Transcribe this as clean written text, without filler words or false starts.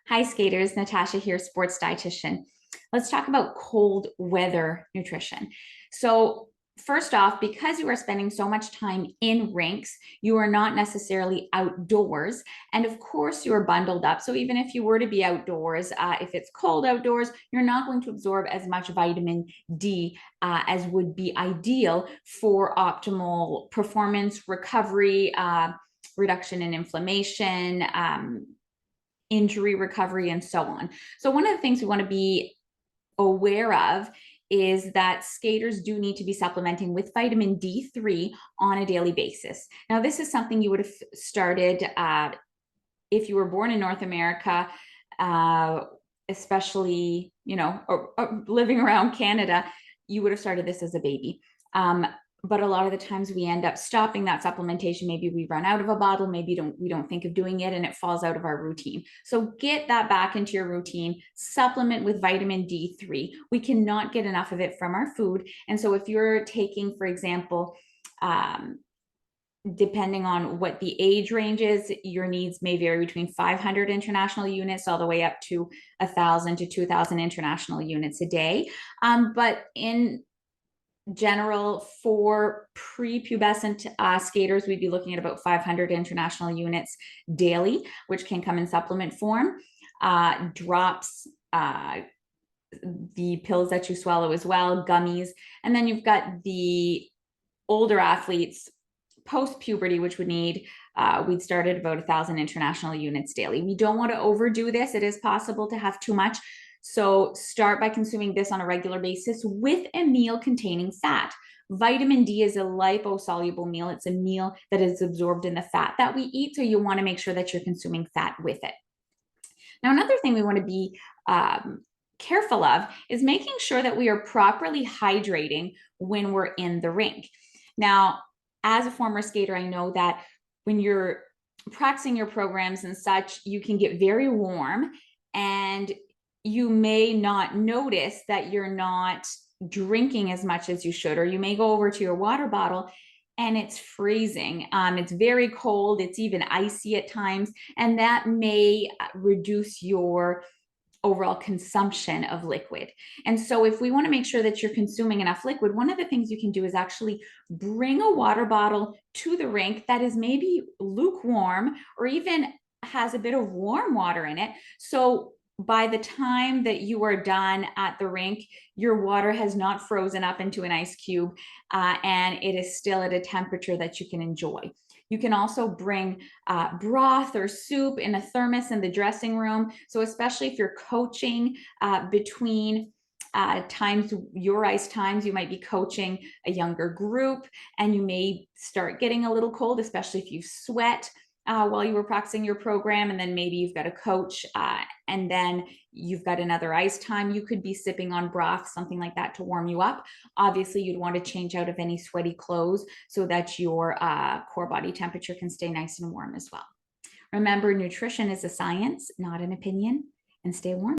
Hi skaters, Natasha here, sports dietitian. Let's talk about cold weather nutrition. So first off, because you are spending so much time in rinks, you are not necessarily outdoors. And of course, you are bundled up. So even if you were to be outdoors, if it's cold outdoors, you're not going to absorb as much vitamin D as would be ideal for optimal performance, recovery, reduction in inflammation, injury recovery, and so on. So one of the things we want to be aware of is that skaters do need to be supplementing with vitamin D3 on a daily basis. Now, this is something you would have started if you were born in North America, especially, or living around Canada, you would have started this as a baby. But a lot of the times we end up stopping that supplementation. Maybe we run out of a bottle, maybe we don't think of doing it, and it falls out of our routine. So get that back into your routine, supplement with vitamin D3. We cannot get enough of it from our food. And so if you're taking, for example, depending on what the age range is, your needs may vary between 500 international units all the way up to 1,000 to 2,000 international units a day. But in general, for prepubescent skaters, we'd be looking at about 500 international units daily, which can come in supplement form. Drops, the pills that you swallow as well, gummies. And then you've got the older athletes post-puberty, which would need, we'd start at about 1,000 international units daily. We don't want to overdo this. It is possible to have too much. So start by consuming this on a regular basis with a meal containing fat. Vitamin D is a liposoluble meal. It's a meal that is absorbed in the fat that we eat. So you want to make sure that you're consuming fat with it. Now, another thing we want to be careful of is making sure that we are properly hydrating when we're in the rink. Now, as a former skater, I know that when you're practicing your programs and such, you can get very warm and you may not notice that you're not drinking as much as you should, or you may go over to your water bottle and it's freezing. It's very cold. It's even icy at times, and that may reduce your overall consumption of liquid. And so if we want to make sure that you're consuming enough liquid, one of the things you can do is actually bring a water bottle to the rink that is maybe lukewarm or even has a bit of warm water in it. So by the time that you are done at the rink, your water has not frozen up into an ice cube, and it is still at a temperature that you can enjoy. You can also bring broth or soup in a thermos in the dressing room. So especially if you're coaching between times, your ice times, you might be coaching a younger group and you may start getting a little cold, especially if you sweat while you were practicing your program, and then maybe you've got a coach and then you've got another ice time. You could be sipping on broth, something like that, to warm you up. Obviously, you'd want to change out of any sweaty clothes so that your core body temperature can stay nice and warm as well. Remember, nutrition is a science, not an opinion, and stay warm.